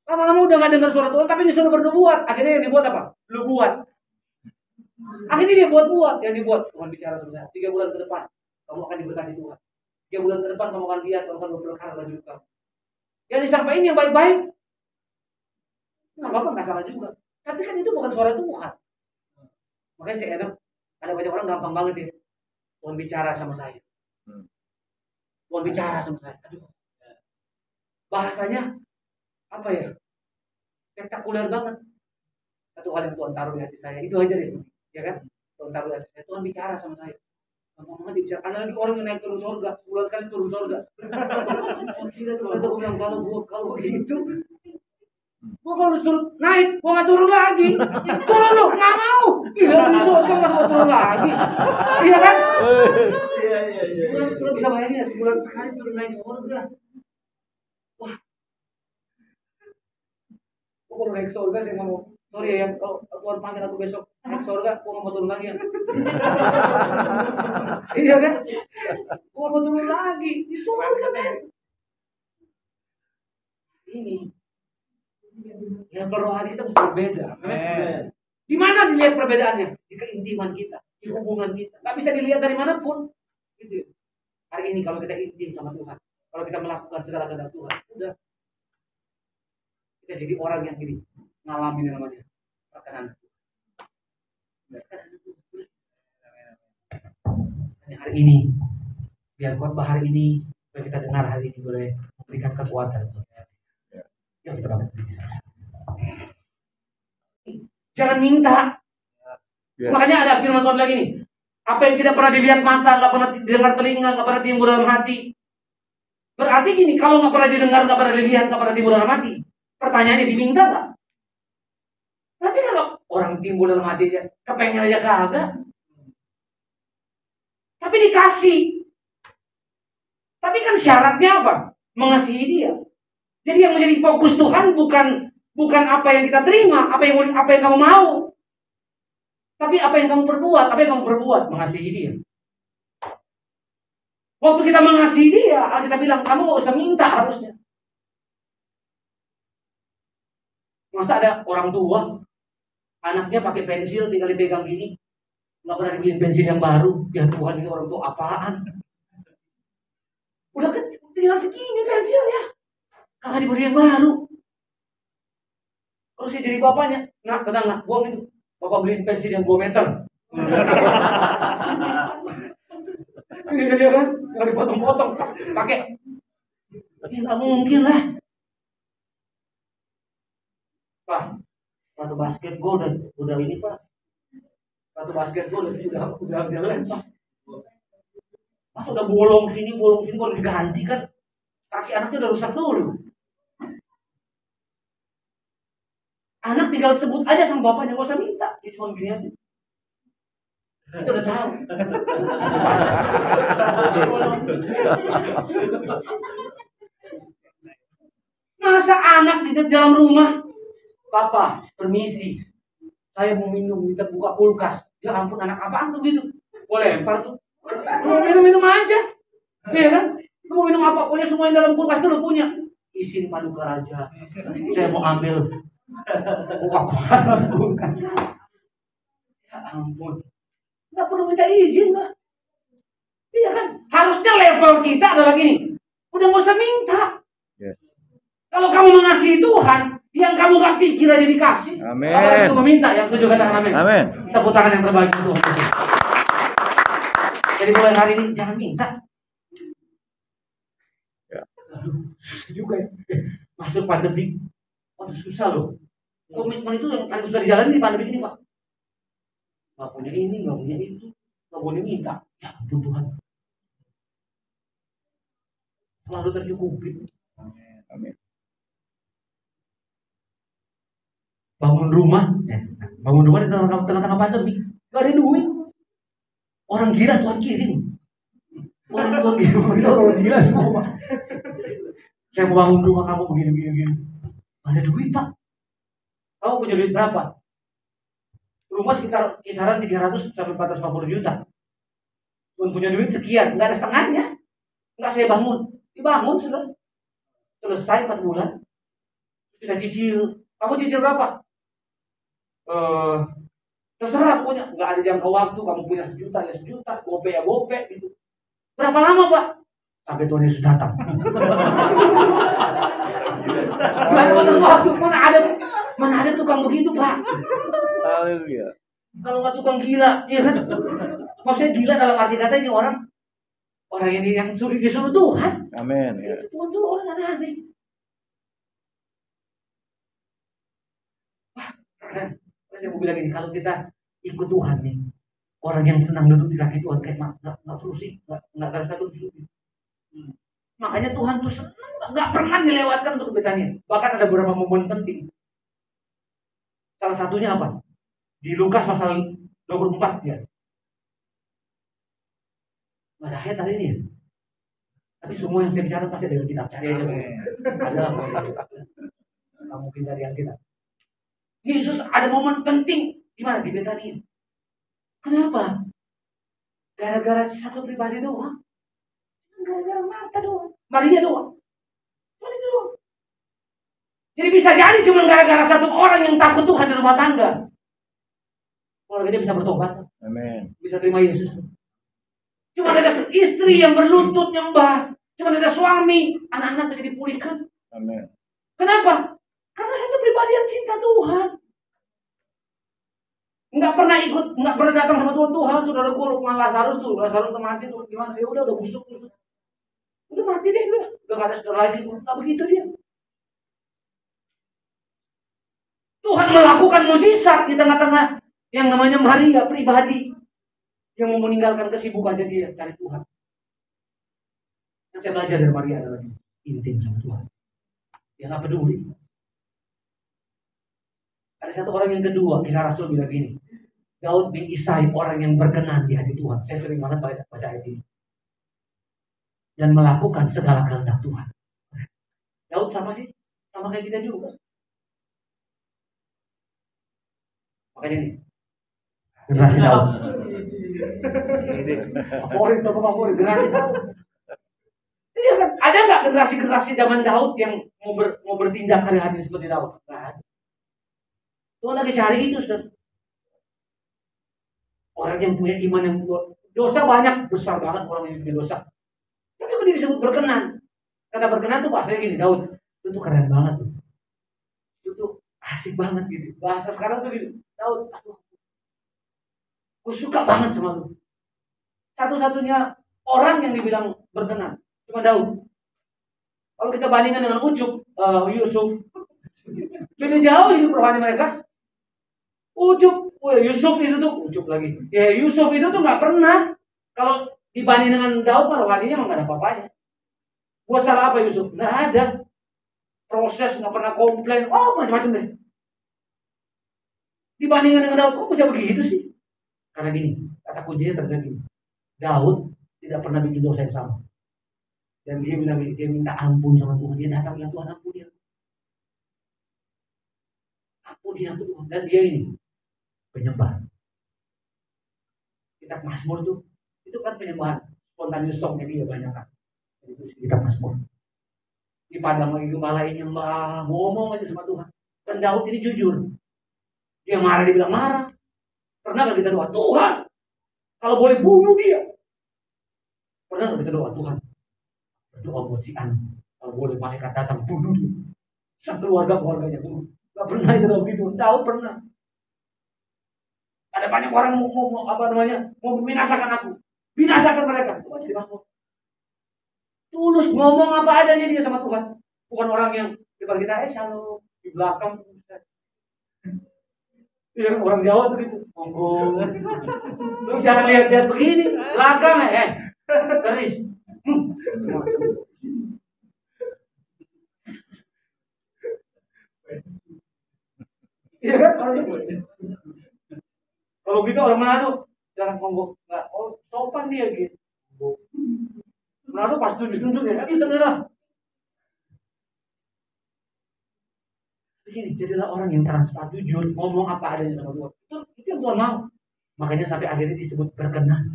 Lama-lama udah nggak dengar suara Tuhan, tapi disuruh bernubuat. Akhirnya yang dibuat apa? Lu buat. Akhirnya dia buat. Yang dibuat Tuhan bicara sama saya. 3 bulan ke depan kamu akan diberkati Tuhan. 3 bulan ke depan kamu akan lihat Tuhan akan berperkara dalam hidup kamu. Yang disampaikan yang baik-baik. Nggak apa-apa, nggak salah juga. Tapi kan itu bukan suara Tuhan. Makanya saya enak. Ada banyak orang gampang banget ya. Tuhan bicara sama saya. Tuhan bicara sama saya. Aduh. Bahasanya apa ya? Spektakuler banget. Satu hal yang Tuhan taruh di hati saya. Itu aja deh. Ya kan? Tuhan taruh di hati saya. Tuhan bicara sama saya. Gampang banget bicara. Ada lagi orang yang naik turun surga. Sebulan sekali turun surga. Oh gila tuh. Ada orang kalau begitu. Gua kalau disuruh naik, gua nggak turun lagi. Turun lu, nggak mau. Gila di surga nggak mau turun lagi. Iya kan? Iya. Sudah bisa bayangin ya, sebulan sekali turun naik surga. Wah. Gua kalau naik surga saya nggak mau. Sorry ya, kalau Tuhan panggil aku besok naik surga, gua nggak mau turun lagi ya. Iya kan? Gua nggak mau turun lagi di surga men. Ini. Yang rohani kita mesti berbeda. Di mana dilihat perbedaannya? Di keintiman kita, di hubungan kita. Gak bisa dilihat dari manapun. Gitu. Hari ini kalau kita intim sama Tuhan, kalau kita melakukan segala kehendak Tuhan, udah kita jadi orang yang gini ngalamin yang namanya perkenan. Hari ini, biar khotbah hari ini, biar kita dengar hari ini boleh memberikan kekuatan. Ya kita banget. Jangan minta. Makanya ada firman Tuhan lagi nih. Apa yang tidak pernah dilihat mata, nggak pernah didengar telinga, nggak pernah timbul dalam hati. Berarti gini, kalau nggak pernah didengar, nggak pernah dilihat, nggak pernah timbul dalam hati. Pertanyaannya diminta nggak? Berarti Orang timbul dalam hatinya, kepengen aja kagak. Tapi dikasih. Tapi kan syaratnya apa? Mengasihi dia. Jadi yang menjadi fokus Tuhan bukan apa yang kita terima, apa yang kamu mau. Tapi apa yang kamu perbuat, mengasihi dia. Waktu kita mengasihi dia, kita bilang, kamu gak usah minta harusnya. Masa ada orang tua, anaknya pakai pensil, tinggal dipegang gini, gak pernah dibeliin pensil yang baru. Ya Tuhan, ini orang tua apaan? Udah tinggal segini pensilnya, kagak diberi yang baru. Kalau saya jadi bapaknya, nak tenang nak, buang itu. Bapak beliin pensil yang 2 meter. Ini dia kan, nggak dipotong-potong, pakai. Ya nggak mungkin lah. Pak, sepatu basket gue udah ini Pak. Sepatu basket gue udah jelek Pak. Mas udah bolong sini baru diganti kan. Kaki anaknya udah rusak dulu. Anak tinggal sebut aja sama bapaknya, nggak usah minta. Dia cuma gini aja. Kita udah tahu. Masa anak di dalam rumah, Papa, permisi, saya mau minta buka kulkas. Ya ampun, anak apaan tuh gitu? Boleh lempar tuh. Minum aja. Iya kan? Mau minum apa? Pokoknya semua yang dalam kulkas itu lo punya. Isin paduka raja. Saya mau ambil Coca-Cola kulkas. Ya ampun. Nggak perlu minta izin lah. Iya kan? Harusnya level kita adalah gini. Udah nggak usah minta. Yeah. Kalau kamu mengasihi Tuhan, yang kamu gak pikir aja dikasih. Amin. Apalagi itu meminta, yang setuju katakan amin. Amin. Tepuk tangan yang terbaik untuk Tuhan. Jadi mulai hari ini jangan minta. Ya. Aduh, juga ya. Masuk pandemi, waduh susah loh. Komitmen itu yang paling susah dijalani di pandemi ini Pak. Gak punya ini, gak punya itu, gak boleh minta. Ya ampun Tuhan. Selalu tercukupi. Amin. Bangun rumah di tengah-tengah pandemi, gak ada duit. Orang gila Tuhan kirim. Orang gila semua Pak. Saya mau bangun rumah kamu begini. Gak ada duit Pak. Kamu punya duit berapa? Rumah sekitar kisaran 300 sampai 450 juta. Pun punya duit sekian, nggak ada setengahnya. Nggak saya bangun. Dibangun sudah. Selesai 4 bulan. Kita cicil. Kamu cicil berapa? Terserah punya. Nggak ada jangka waktu. Kamu punya 1 juta ya 1 juta. Gope ya gope gitu. Berapa lama Pak? Sampai Tuhan Yesus datang. Nggak ada batas waktu. Mana ada tukang begitu Pak? Haleluya. Kalau nggak tukang gila, ya kan? Maksudnya gila dalam arti katanya orang ini yang disuruh Tuhan. Amin. Ya. Itu Tuhan suruh orang aneh-aneh. Wah, kan? Saya mau bilang ini, kalau kita ikut Tuhan nih, orang yang senang duduk di kaki Tuhan kayak nggak frustrasi, nggak ada satu frustrasi. Makanya Tuhan tuh senang, nggak pernah dilewatkan untuk kebaikannya. Bahkan ada beberapa momen penting. Salah satunya apa? Di Lukas pasal 24 ya. Gak ada ayat hari ini ya. Tapi semua yang saya bicara pasti ada di kitab. Cari aja. Ada kamu mungkin dari Alkitab. Yesus ada momen penting di mana? Di Betania. Kenapa? Gara-gara satu pribadi doang. Gara-gara Marta doang. Maria doang. Cuma itu doang. Jadi bisa jadi cuma gara-gara satu orang yang takut Tuhan di rumah tangga. Kalau dia bisa bertobat. Amin. Bisa terima Yesus. Cuma ada istri yang berlutut nyembah. Cuma ada suami. Anak-anak bisa dipulihkan. Amin. Kenapa? Karena satu pribadi yang cinta Tuhan. Nggak pernah datang sama Tuhan. Saudara gue Lukman Lazarus tuh mati tuh gimana? Ya udah busuk. Udah mati deh, udah nggak ada saudara lagi. Nggak begitu dia. Tuhan melakukan mujizat di tengah-tengah yang namanya Maria pribadi yang mau meninggalkan kesibukannya dia cari Tuhan. Yang saya belajar dari Maria adalah intim sama Tuhan. Dia nggak peduli. Ada satu orang yang kedua, Kisah Rasul bilang gini, Daud bin Isai orang yang berkenan di hati Tuhan. Saya sering banget baca ayat ini. Dan melakukan segala kehendak Tuhan. Daud sama sih, sama kayak kita juga. Makanya ini, generasi Daud. Favorit, generasi Daud. Iya kan? Ada nggak generasi zaman Daud yang mau bertindak hari-hari seperti Daud? Nggak ada. Tuhan lagi cari itu, saudara. Orang yang punya iman yang dosa banyak, besar banget orang yang punya dosa. Tapi kalau disebut berkenan, kata berkenan tuh bahasanya gini, Daud, itu tuh keren banget tuh. Itu tuh asik banget gitu. Bahasa sekarang tuh gitu, Daud, aduh, gue suka banget sama lu. Satu-satunya orang yang dibilang berkenan cuma Daud. Kalau kita bandingkan dengan Ucup, Yusuf, beda jauh hidup rohani mereka. Yusuf itu tuh Ucup lagi. Ya Yusuf itu tuh nggak pernah. Kalau dibanding dengan Daud, rohaninya nggak ada apa-apanya. Buat salah apa Yusuf? Nggak ada. Proses nggak pernah komplain. Oh macam-macam deh. Dibandingkan dengan Daud, kok bisa begitu sih? Karena gini, kata kuncinya terjadi. Daud tidak pernah bikin dosa yang sama. Dan dia bilang, dia minta ampun sama Tuhan. Dia datang bilang, Tuhan ampun dia. Ampun dia Tuhan. Dan dia ini penyembah. Kitab Mazmur tuh, itu kan penyembahan. Spontaneous songnya dia banyak kan. Itu kitab Mazmur. Di padang lagi gemalain nyembah, ngomong aja sama Tuhan. Dan Daud ini jujur. Dia marah, dia bilang marah. Pernah gak kita doa, Tuhan, kalau boleh bunuh dia. Pernah gak kita doa, Tuhan, berdoa buat si An, kalau boleh malaikat datang bunuh dia. Keluarganya bunuh. Gak pernah itu doa gitu. Daud pernah. Ada banyak orang mau membinasakan aku, binasakan mereka. Itu aja di Mazmur. Tulus ngomong apa adanya dia sama Tuhan. Bukan orang yang di depan kita, shalom, di belakang. Iya, orang Jawa tuh gitu. Monggo. Lu jangan lihat-lihat begini, belakang garis. Iya kan orang Jawa. Kalau gitu orang Manado jangan monggo. Enggak, sopan dia gitu. Manado pas tunjuk-tunjuk ya, saudara. Begini, jadilah orang yang transparan, jujur, ngomong apa adanya sama Tuhan. Itu yang Tuhan mau. Makanya sampai akhirnya disebut berkenan.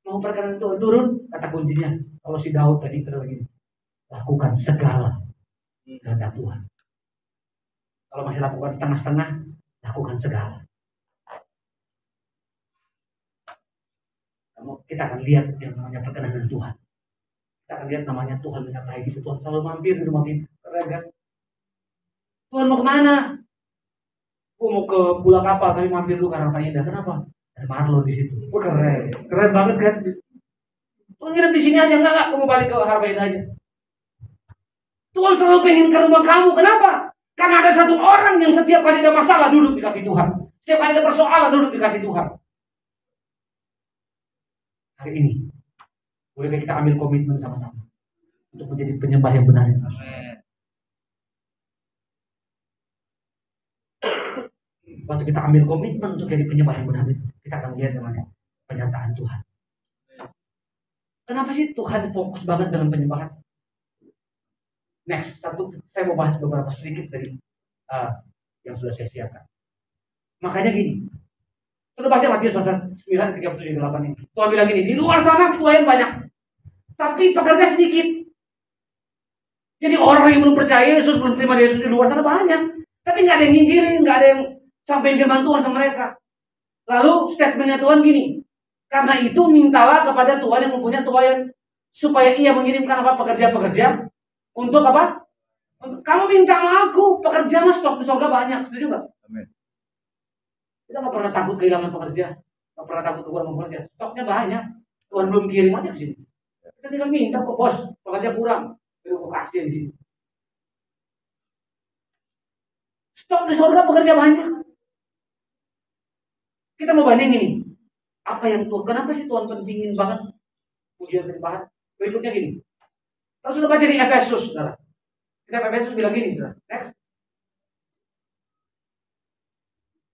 Mau perkenan Tuhan turun, kata kuncinya. Kalau si Daud tadi lagi, lakukan segala kehendak Tuhan. Kalau masih lakukan setengah-setengah, lakukan segala. Kita akan lihat yang namanya perkenanan Tuhan. Kita akan lihat namanya Tuhan menyertai kita. Tuhan selalu mampir di rumah kita. Kan? Tuhan mau kemana? Gue mau ke pulau kapal tapi mampir dulu karena Pak Indah. Kenapa? Ada Marlo di situ. Keren banget kan? Tuhan nginep di sini aja enggak? Gue mau balik ke Harba Indah aja. Tuhan selalu pengen ke rumah kamu. Kenapa? Karena ada satu orang yang setiap kali ada masalah duduk di kaki Tuhan. Setiap kali ada persoalan duduk di kaki Tuhan. Hari ini, boleh kita ambil komitmen sama-sama untuk menjadi penyembah yang benar itu. Waktu kita ambil komitmen untuk jadi penyembah yang benar itu, kita akan lihat namanya penyertaan Tuhan. Kenapa sih Tuhan fokus banget dengan penyembahan? Next, saya mau bahas beberapa sedikit dari yang sudah saya siapkan. Makanya gini, sudah baca Matius pasal 9, 37, 8 ini. Tuhan bilang gini, di luar sana tuayan banyak, tapi pekerja sedikit. Jadi orang yang belum percaya Yesus, belum terima Yesus di luar sana banyak. Tapi nggak ada yang nginjirin, nggak ada yang sampaikan firman Tuhan sama mereka. Lalu statementnya Tuhan gini, karena itu mintalah kepada Tuhan yang mempunyai tuayan, supaya ia mengirimkan pekerja-pekerja untuk apa? Kamu minta sama aku, pekerja mas, stok di surga banyak, setuju nggak? Amin. Kita nggak pernah takut kehilangan pekerja, nggak pernah takut kekurangan pekerja. Stoknya banyak, Tuhan belum kirim aja ke sini. Kita tinggal minta kok bos, pekerja kurang, aku kasih di sini. Stok di surga pekerja banyak. Kita mau bandingin nih, apa yang Tuhan? Kenapa sih Tuhan pentingin banget pujian penyembahan? Berikutnya gini. Terus sudah baca di Efesus, saudara. Kita Efesus bilang gini, saudara. Next.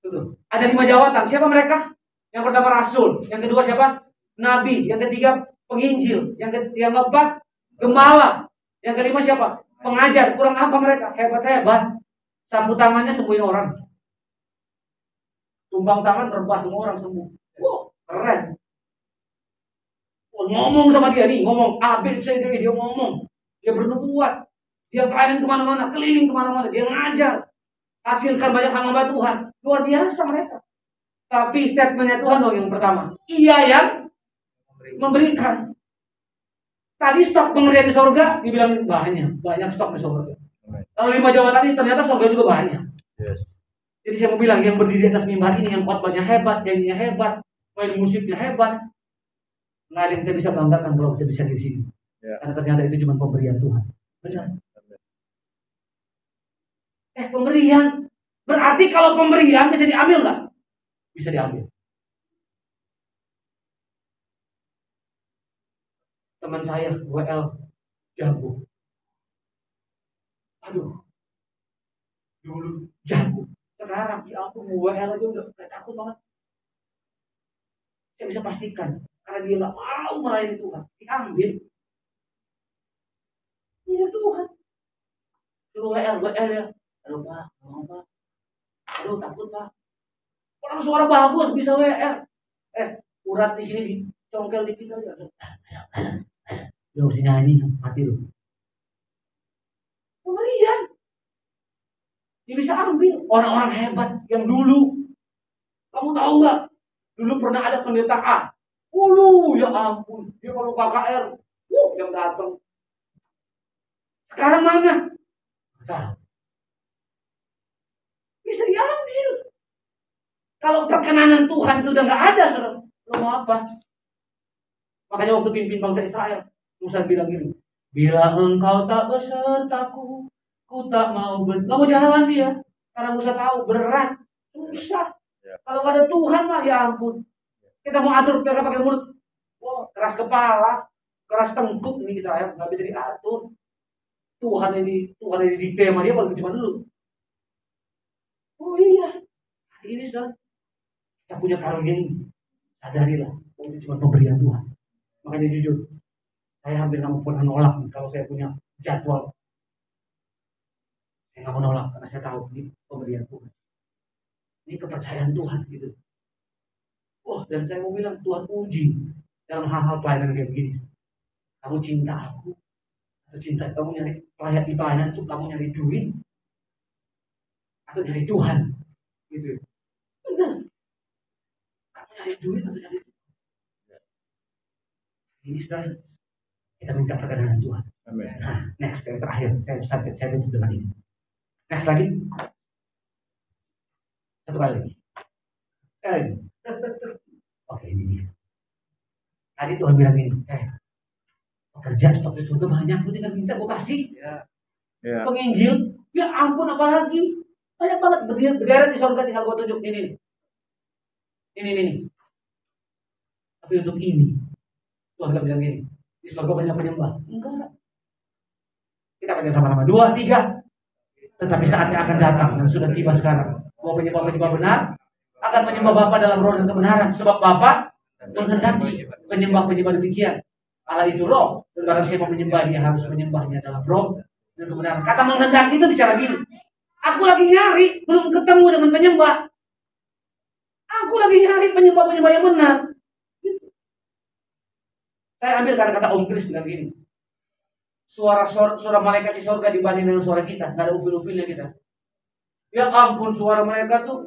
Tuh. Ada 5 jawatan. Siapa mereka? Yang pertama rasul, yang kedua siapa? Nabi, yang ketiga penginjil, yang keempat gembala, yang kelima siapa? Pengajar. Kurang apa mereka? Hebat-hebat. Sapu tangannya sembuhin orang. Tumpang tangan rebah semua orang sembuh. Wow, keren. Ngomong sama dia nih, ngomong A, B, C, D, dia ngomong. Dia bernubuat. Dia pelayanan kemana-mana, keliling kemana-mana. Dia ngajar. Hasilkan banyak hamba Tuhan. Luar biasa mereka. Tapi statementnya Tuhan dong yang pertama. Ia yang memberikan. Tadi stok pengerjaan di sorga, dibilang banyak stok di sorga. Lalu 5 jawatan ini ternyata sorga juga banyak. Yes. Jadi saya mau bilang, yang berdiri di atas mimbar ini, yang khotbahnya hebat, nyanyinya hebat, main musiknya hebat, nggak ada yang kita bisa banggakan kalau kita bisa di sini. Ya. Karena ternyata itu cuma pemberian Tuhan. Benar. Pemberian. Berarti kalau pemberian bisa diambil nggak? Bisa diambil. Teman saya WL jago. Aduh. Dulu jago. Sekarang ya ampun WL aja udah gak takut banget. Saya bisa pastikan karena dia nggak mau melayani Tuhan, diambil. Ini Tuhan. Suruh WL ya. Aduh Pak, mau Pak. Aduh takut Pak. Orang suara bagus bisa WL. Urat di sini dicongkel dikit aja. Dia mesti nyanyi, mati lu. Pemberian. Dia bisa ambil orang-orang hebat yang dulu. Kamu tahu nggak? Dulu pernah ada pendeta A. Ya ampun. Dia kalau KKR, yang datang. Sekarang mana? Tahu. Bisa diambil. Kalau perkenanan Tuhan itu udah nggak ada, saudara, lo mau apa? Makanya waktu pimpin bangsa Israel, Musa bilang gini, bila engkau tak besertaku, ku tak mau mau jalan dia. Karena Musa tahu berat, susah. Ya. Kalau nggak ada Tuhan mah ya ampun. Kita mau atur mereka pakai mulut, keras kepala, keras tengkuk ini Israel nggak bisa diatur. Tuhan ini di tema dia paling cuma dulu. Oh iya, hari ini sudah kita punya karunia ini. Sadarilah, itu cuma pemberian Tuhan. Makanya jujur, saya hampir nggak pernah nolak kalau saya punya jadwal. Saya nggak mau nolak karena saya tahu ini pemberian Tuhan. Ini kepercayaan Tuhan gitu. Dan saya mau bilang Tuhan uji dalam hal-hal pelayanan kayak begini. Kamu cinta aku atau cinta kamu nyari di pelayanan itu kamu nyari duit atau nyari Tuhan gitu. Benar. Kamu nyari duit atau nyari Tuhan. Ini sudah kita minta perkenanan Tuhan. Amin. Nah, next yang terakhir saya tutup dengan ini. Next lagi. Satu kali lagi. Sekali lagi. Oke, ini dia. Tadi Tuhan bilang ini, pekerjaan stok di surga banyak, lu tinggal minta gue kasih. Ya. Penginjil, ya ampun apalagi. Banyak banget berderet di surga, tinggal gue tunjuk ini. Tapi untuk ini, Tuhan gak bilang gini, di surga banyak penyembah. Enggak. Kita baca sama-sama. 2, 3. Tetapi saatnya akan datang dan sudah tiba sekarang. Bahwa penyembah-penyembah benar akan menyembah Bapa dalam roh dan kebenaran. Sebab Bapa menghendaki penyembah-penyembah demikian. Allah itu roh, dan barang siapa menyembah dia harus menyembahnya dalam roh dan kebenaran. Kata menghendaki itu bicara gini. Aku lagi nyari, belum ketemu dengan penyembah. Aku lagi nyari penyembah-penyembah yang benar. Gitu. Saya ambil kata-kata Om Kris bilang gini. Suara malaikat di surga dibanding dengan suara kita, nggak ada upil-upilnya kita. Ya ampun, suara mereka tuh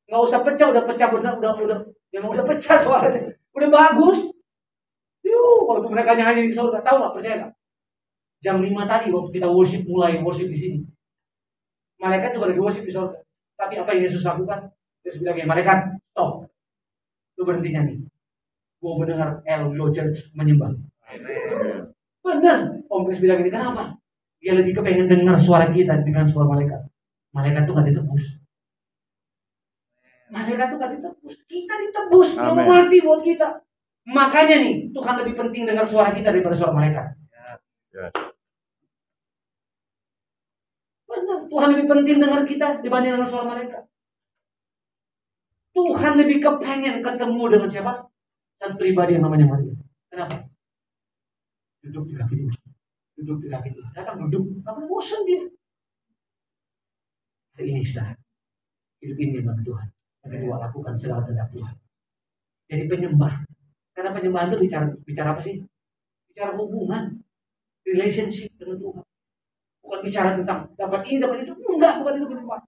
nggak usah pecah, udah pecah benar, udah pecah suaranya, udah bagus. Waktu mereka nyanyi di surga, tahu nggak, percaya nggak? Jam 5 tadi waktu kita mulai worship di sini, malaikat juga lagi worship di surga. Tapi apa yang Yesus lakukan? Yesus bilang, malaikat, stop, lu berhenti nyanyi. Gua mendengar Lo Church menyembah. Benar, Om Kris bilang ini, kenapa? Dia lebih kepengen dengar suara kita dengan suara malaikat. Malaikat tuh gak ditebus. Kita ditebus. Dia mau mati buat kita. Makanya nih, Tuhan lebih penting dengar suara kita daripada suara malaikat. Benar, Tuhan lebih penting dengar kita dibanding dengan suara malaikat. Tuhan lebih kepengen ketemu dengan siapa? Satu pribadi yang namanya Maria. Kenapa? Duduk di kaki dia. Duduk di kaki dia. Datang duduk. Tapi bosan dia. Hari ini sudah. Hidup ini dengan Tuhan. Yang kedua, lakukan segala kehendak Tuhan. Jadi penyembah. Karena penyembahan itu bicara apa sih? Bicara hubungan. Relationship dengan Tuhan. Bukan bicara tentang dapat ini, dapat itu. Enggak, bukan itu penyembah.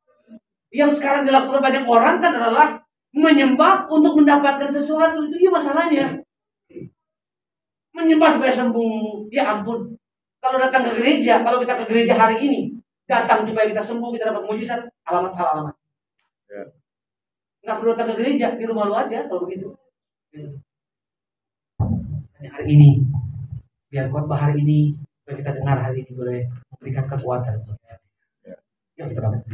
Yang sekarang dilakukan banyak orang kan adalah menyembah untuk mendapatkan sesuatu. Itu dia masalahnya. Menyembah supaya sembuh. Ya ampun. Kalau datang ke gereja, kalau kita ke gereja hari ini, datang supaya kita sembuh, kita dapat mujizat, alamat salah alamat. Ya. Nggak perlu datang ke gereja, di rumah lu aja kalau begitu. Hari ini, biar khotbah hari ini, supaya kita dengar hari ini boleh memberikan kekuatan. Ya, kita bangun.